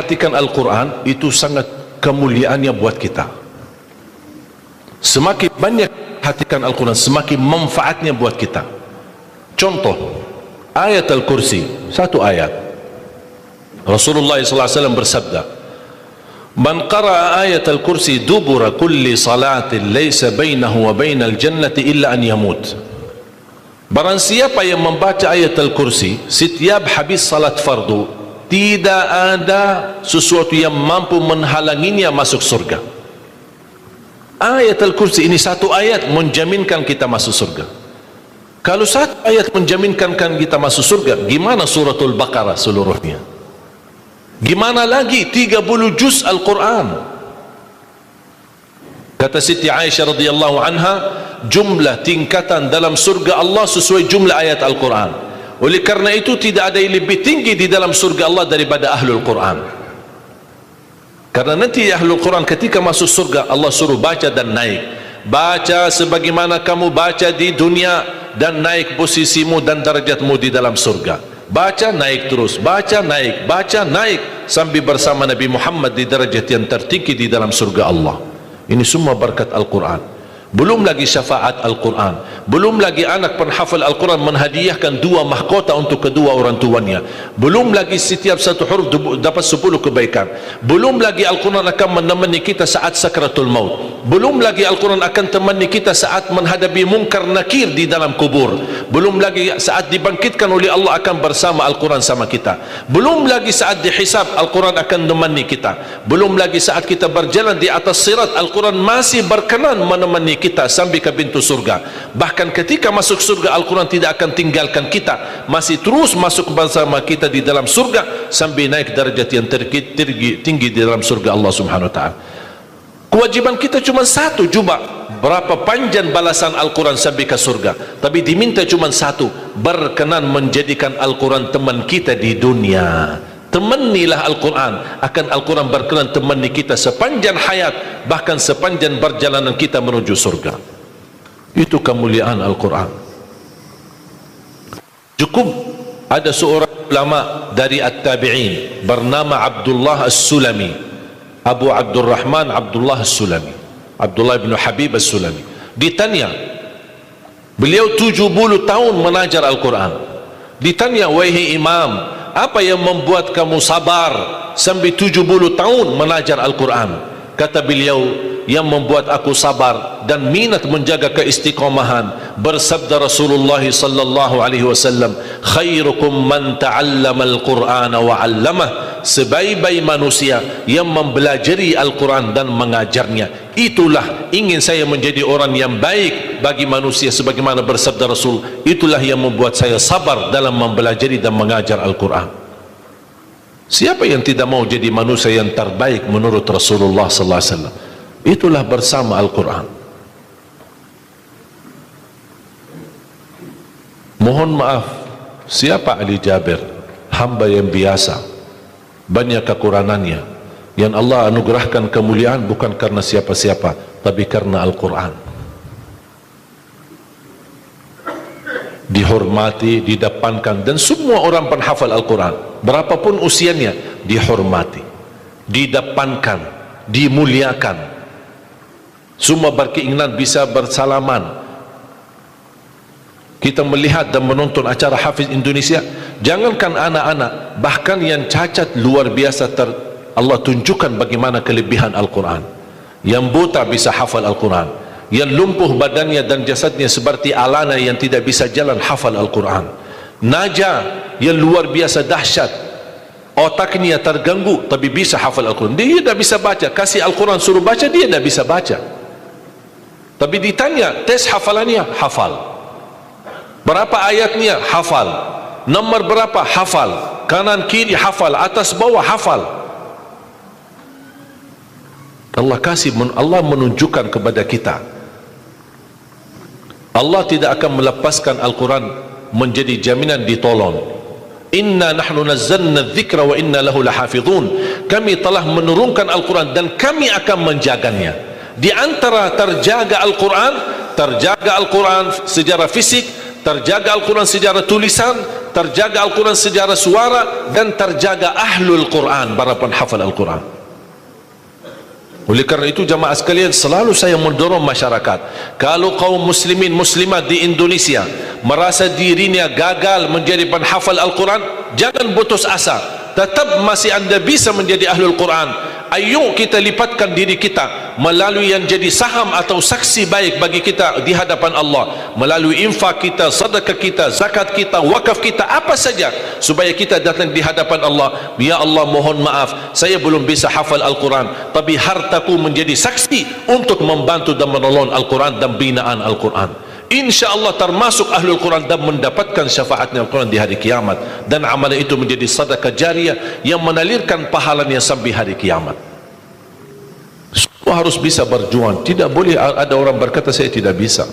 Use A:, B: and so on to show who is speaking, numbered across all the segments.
A: memperhatikan Al-Quran, itu sangat kemuliaannya buat kita. Semakin banyak perhatikan Al-Quran, semakin manfaatnya buat kita. Contoh, ayat Al-Kursi, satu ayat. Rasulullah SAW bersabda, "Man qara'a ayat Al-Kursi dubura kulli salatin laysa bainahu wa bainal jannati illa an yamut." Barang siapa yang membaca ayat Al-Kursi setiap habis salat fardu, tidak ada sesuatu yang mampu menghalanginya masuk surga. Ayat Al-Kursi ini satu ayat menjaminkan kita masuk surga. Kalau satu ayat menjaminkan kita masuk surga, gimana suratul Baqarah seluruhnya? Gimana lagi 30 juz Al-Quran? Kata Siti Aisyah radhiyallahu anha, jumlah tingkatan dalam surga Allah sesuai jumlah ayat Al-Quran. Oleh karena itu tidak ada yang lebih tinggi di dalam surga Allah daripada Ahlul Quran. Karena nanti Ahlul Quran ketika masuk surga, Allah suruh baca dan naik. Baca sebagaimana kamu baca di dunia, dan naik posisimu dan darajatmu di dalam surga. Baca naik terus, baca naik sampai bersama Nabi Muhammad di darajat yang tertinggi di dalam surga Allah. Ini semua berkat Al-Quran. Belum lagi syafaat Al-Quran, belum lagi anak penghafal Al-Quran menghadiahkan 2 mahkota untuk kedua orang tuanya, belum lagi setiap satu huruf dapat 10 kebaikan, belum lagi Al-Quran akan menemani kita saat sakratul maut, belum lagi Al-Quran akan temani kita saat menghadapi mungkar nakir di dalam kubur, belum lagi saat dibangkitkan oleh Allah akan bersama Al-Quran sama kita, belum lagi saat dihisab Al-Quran akan menemani kita, belum lagi saat kita berjalan di atas sirat Al-Quran masih berkenan menemani kita sampai ke pintu surga. Bahkan ketika masuk surga Al-Quran tidak akan tinggalkan kita, masih terus masuk bersama kita di dalam surga sampai naik darjat yang tinggi di dalam surga Allah Subhanahu wa ta'ala. Kewajiban kita cuma satu, coba berapa panjang balasan Al-Quran sampai ke surga, tapi diminta cuma satu, berkenan menjadikan Al-Quran teman kita di dunia. Temanilah Al-Quran, akan Al-Quran berkenan temani kita sepanjang hayat, bahkan sepanjang perjalanan kita menuju surga. Itu kemuliaan Al-Quran. Cukup ada seorang ulama dari At-Tabi'in bernama Abdullah As-Sulami, Abu Abdurrahman Abdullah As-Sulami, Abdullah bin Habib As-Sulami. Ditanya, beliau 70 tahun mengajar Al-Quran. Ditanya, wahai imam, apa yang membuat kamu sabar sampai 70 tahun mengajar Al-Quran? Kata beliau, yang membuat aku sabar dan minat menjaga keistiqomahan, bersabda Rasulullah sallallahu alaihi wasallam, khairukum man ta'allama al-Qur'ana wa 'allamah, sebaik-baik manusia yang mempelajari Al-Quran dan mengajarnya. Itulah ingin saya menjadi orang yang baik bagi manusia, sebagaimana bersabda Rasul, itulah yang membuat saya sabar dalam mempelajari dan mengajar Al-Quran. Siapa yang tidak mau jadi manusia yang terbaik menurut Rasulullah sallallahu alaihi wasallam? Itulah bersama Al-Quran. Mohon maaf, siapa Ali Jabir? Hamba yang biasa, banyak kekurangannya, yang Allah anugerahkan kemuliaan bukan karena siapa-siapa, tapi karena Al-Quran. Dihormati, didepankan, dan semua orang penghafal Al-Quran berapapun usianya dihormati, didepankan, dimuliakan. Semua berkeinginan bisa bersalaman. Kita melihat dan menonton acara Hafiz Indonesia, jangankan anak-anak, bahkan yang cacat luar biasa Allah tunjukkan bagaimana kelebihan Al-Quran. Yang buta bisa hafal Al-Quran, yang lumpuh badannya dan jasadnya seperti alana yang tidak bisa jalan hafal Al-Quran. Naja yang luar biasa dahsyat, otaknya terganggu tapi bisa hafal Al-Quran. Dia tidak bisa baca, kasih Al-Quran suruh baca, dia tidak bisa baca. Tapi ditanya tes hafalannya, hafal. Berapa ayatnya? Hafal. Nomor berapa? Hafal. Kanan kiri hafal, atas bawah hafal. Allah menunjukkan kepada kita, Allah tidak akan melepaskan Al-Quran menjadi jaminan ditolong. Inna nahnu nazzalna dzikra wa inna lahu lahafizun. Kami telah menurunkan Al-Quran dan kami akan menjaganya. Di antara terjaga Al-Quran secara fisik, terjaga Al-Quran secara tulisan, terjaga Al-Quran secara suara, dan terjaga ahlul Quran, para penghafal Al-Quran. Oleh kerana itu jamaah sekalian, selalu saya mendorong masyarakat, kalau kaum muslimin muslimat di Indonesia merasa dirinya gagal menjadi penghafal Al-Quran, jangan putus asa, tetap masih anda bisa menjadi ahlul Quran. Ayo kita lipatkan diri kita melalui yang jadi saham atau saksi baik bagi kita di hadapan Allah, melalui infak kita, sedekah kita, zakat kita, wakaf kita, apa saja, supaya kita datang di hadapan Allah. Ya Allah, mohon maaf, saya belum bisa hafal Al-Quran, tapi hartaku menjadi saksi untuk membantu dan menolong Al-Quran dan binaan Al-Quran. Insya Allah termasuk ahlul Quran dan mendapatkan syafaatnya Al-Quran di hari kiamat, dan amalan itu menjadi sedekah jariah yang menalirkan pahalanya sampai hari kiamat. Semua harus bisa berjuang. Tidak boleh ada orang berkata saya tidak bisa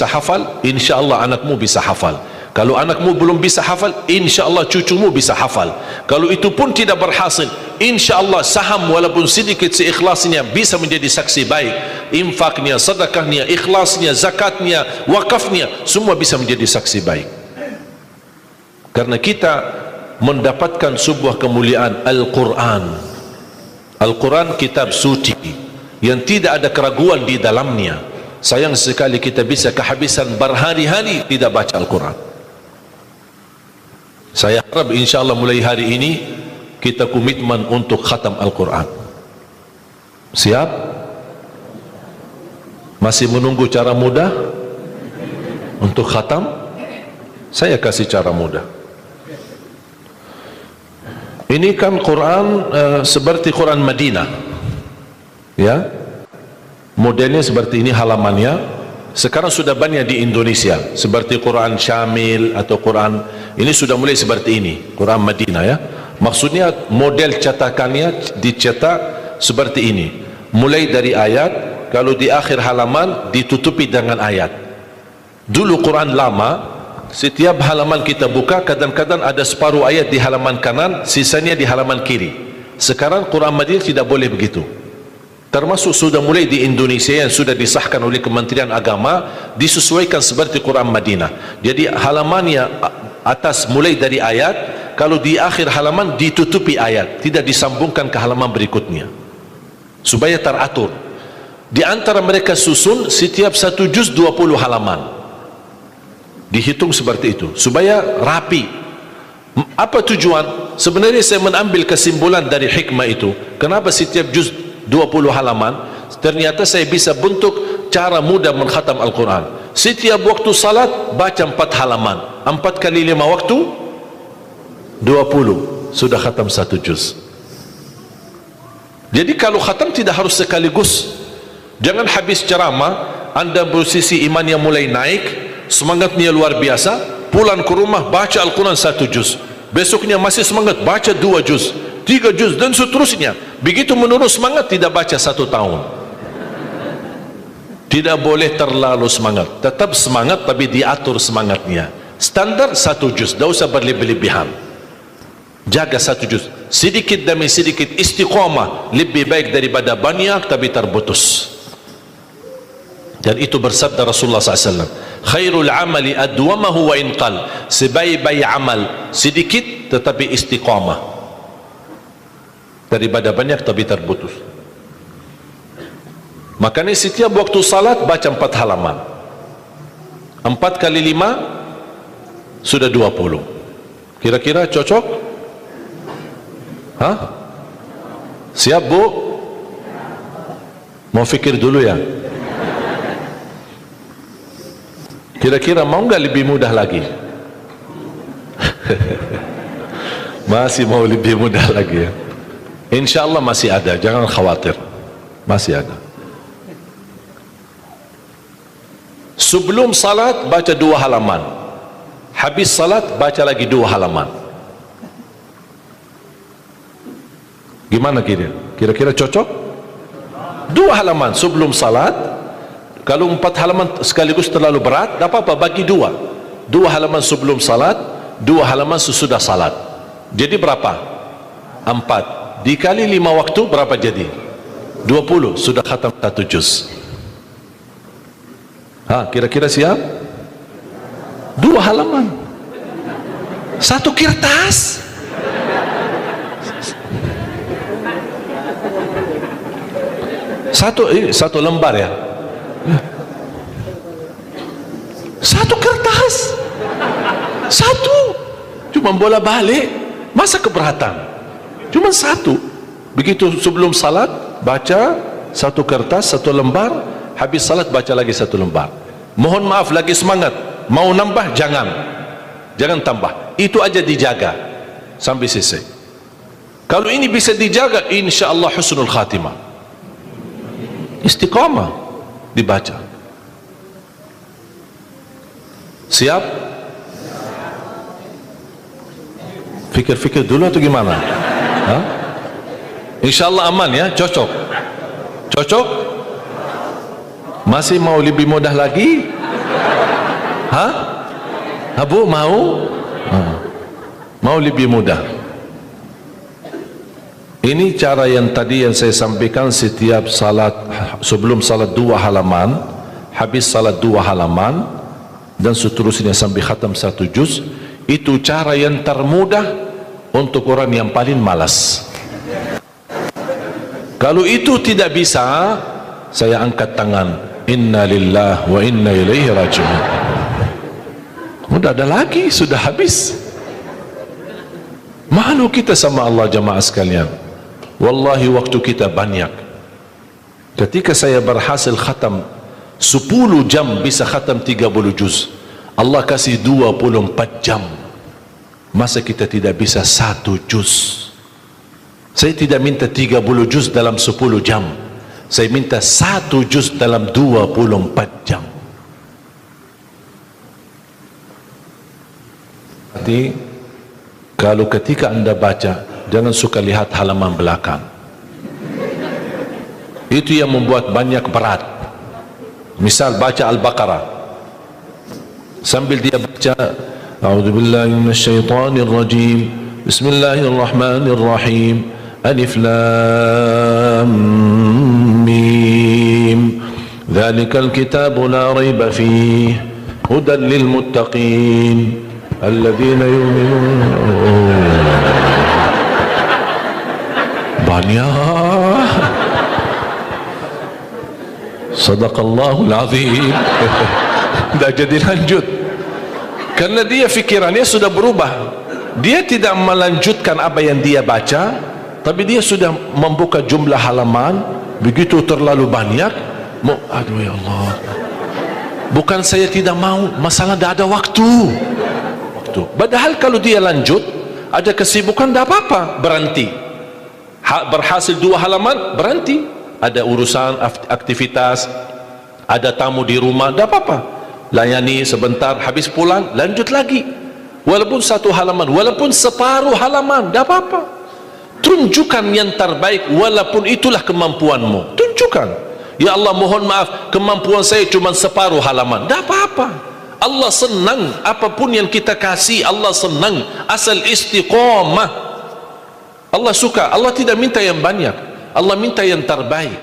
A: hafal. Insya Allah anakmu bisa hafal. Kalau anakmu belum bisa hafal, insya Allah cucumu bisa hafal. Kalau itu pun tidak berhasil, insya Allah saham walaupun sedikit seikhlasnya bisa menjadi saksi baik. Infaknya, sedekahnya, ikhlasnya, zakatnya, wakafnya, semua bisa menjadi saksi baik. Karena kita mendapatkan sebuah kemuliaan Al-Quran. Al-Quran kitab suci yang tidak ada keraguan di dalamnya. Sayang sekali kita bisa kehabisan berhari-hari tidak baca Al-Quran. Saya harap insya Allah mulai hari ini kita komitmen untuk khatam Al-Quran. Siap? Masih menunggu cara mudah untuk khatam? Saya kasih cara mudah. Ini kan Quran seperti Quran Madinah, ya, modelnya seperti ini halamannya. Sekarang sudah banyak di Indonesia seperti Quran Syamil atau Quran ini sudah mulai seperti ini, Quran Madinah, ya. Maksudnya model cetakannya dicetak seperti ini, mulai dari ayat, kalau di akhir halaman ditutupi dengan ayat. Dulu Quran lama, setiap halaman kita buka kadang-kadang ada separuh ayat di halaman kanan, sisanya di halaman kiri. Sekarang Quran Madinah tidak boleh begitu. Termasuk sudah mulai di Indonesia yang sudah disahkan oleh Kementerian Agama, disesuaikan seperti Quran Madinah. Jadi halamannya atas mulai dari ayat, kalau di akhir halaman ditutupi ayat, tidak disambungkan ke halaman berikutnya, supaya teratur. Di antara mereka susun setiap satu juz 20 halaman, dihitung seperti itu supaya rapi. Apa tujuan? Sebenarnya saya mengambil kesimpulan dari hikmah itu. Kenapa setiap juz 20 halaman? Ternyata saya bisa bentuk cara mudah mengkhatam Al-Quran. Setiap waktu salat baca 4 halaman, 4 kali 5 waktu 20, sudah khatam 1 juz. Jadi kalau khatam tidak harus sekaligus. Jangan habis ceramah anda posisi iman yang mulai naik, semangatnya luar biasa, pulang ke rumah baca Al-Quran 1 juz, besoknya masih semangat baca 2 juz, 3 juz dan seterusnya. Begitu menurun semangat tidak baca 1 tahun. Tidak boleh terlalu semangat, tetap semangat tapi diatur semangatnya. Standar 1 juz, tidak usah berlebih-lebihan. Jaga 1 juz, sedikit demi sedikit, istiqamah lebih baik daripada banyak tapi terputus. Dan itu bersabda Rasulullah SAW, khairul amali adwamahu wa inqal, sebaik-baik amal sedikit tetapi istiqamah daripada banyak tapi terputus. Makanya setiap waktu salat baca 4 halaman, 4 kali 5 sudah 20. Kira-kira cocok? Hah? Siap bu? Mau fikir dulu ya? Kira-kira mau nggak lebih mudah lagi? Masih mau lebih mudah lagi ya? Insya Allah masih ada, jangan khawatir, masih ada. Sebelum salat baca 2 halaman, habis salat baca lagi 2 halaman. Gimana kira-kira cocok? 2 halaman sebelum salat. Kalau 4 halaman sekaligus terlalu berat, tak apa-apa, bagi 2 halaman sebelum salat, 2 halaman sesudah salat. Jadi berapa? 4 dikali 5 waktu berapa jadi? 20, sudah khatam 1 juz. Kira-kira siap? 2 halaman Satu kertas. Satu lembar ya. Satu kertas. Satu. Cuma bola balik. Masa keberatan? Cuma satu. Begitu sebelum salat baca satu kertas, satu lembar. Habis salat baca lagi satu lembar. Mohon maaf, lagi semangat. Mau nambah jangan tambah. Itu aja dijaga sampai selesai. Kalau ini bisa dijaga, insya-Allah husnul khatimah. Istiqamah dibaca. Siap? Fikir-fikir dulu atau gimana? Hah? Insya-Allah aman ya, cocok. Cocok? Masih mau lebih mudah lagi? Hah? Abu mau? Mau lebih mudah. Ini cara yang tadi yang saya sampaikan, setiap salat, sebelum salat 2 halaman, habis salat 2 halaman, dan seterusnya sampai khatam 1 juz. Itu cara yang termudah untuk orang yang paling malas. Kalau itu tidak bisa, saya angkat tangan, inna lillahi wa inna ilaihi raji'un. Sudah ada lagi, sudah habis. Malu kita sama Allah jamaah sekalian. Wallahi waktu kita banyak. Ketika saya berhasil khatam 10 jam bisa khatam 30 juz. Allah kasih 24 jam. Masa kita tidak bisa 1 juz? Saya tidak minta 30 juz dalam 10 jam. Saya minta 1 juz dalam 24 jam. Jadi kalau ketika anda baca, jangan suka lihat halaman belakang. Itu yang membuat banyak berat. Misal baca Al-Baqarah, sambil dia baca A'udzubillahi minasyaitonir rajim, Bismillahirrahmanirrahim, Alif Lam Mim, Dzalikal kitabu la raiba fihi, hudan lil muttaqin, alladzina yu'minuna. Banyak. Sadaqallahul azim. Dah jadi lanjut. Karena dia fikirannya sudah berubah. Dia tidak melanjutkan apa yang dia baca, tapi dia sudah membuka jumlah halaman begitu terlalu banyak. Aduh ya Allah. Bukan saya tidak mau, masalah tidak ada waktu. Padahal kalau dia lanjut, ada kesibukan, tidak apa-apa, berhenti. Berhasil 2 halaman, berhenti. Ada urusan, aktivitas, ada tamu di rumah, tidak apa-apa, layani sebentar, habis pulang, lanjut lagi. Walaupun 1 halaman, walaupun separuh halaman, tidak apa-apa. Tunjukkan yang terbaik, walaupun itulah kemampuanmu. Tunjukkan, ya Allah mohon maaf, kemampuan saya cuma separuh halaman, tidak apa-apa. Allah senang apapun yang kita kasih, Allah senang asal istiqamah. Allah suka. Allah tidak minta yang banyak, Allah minta yang terbaik.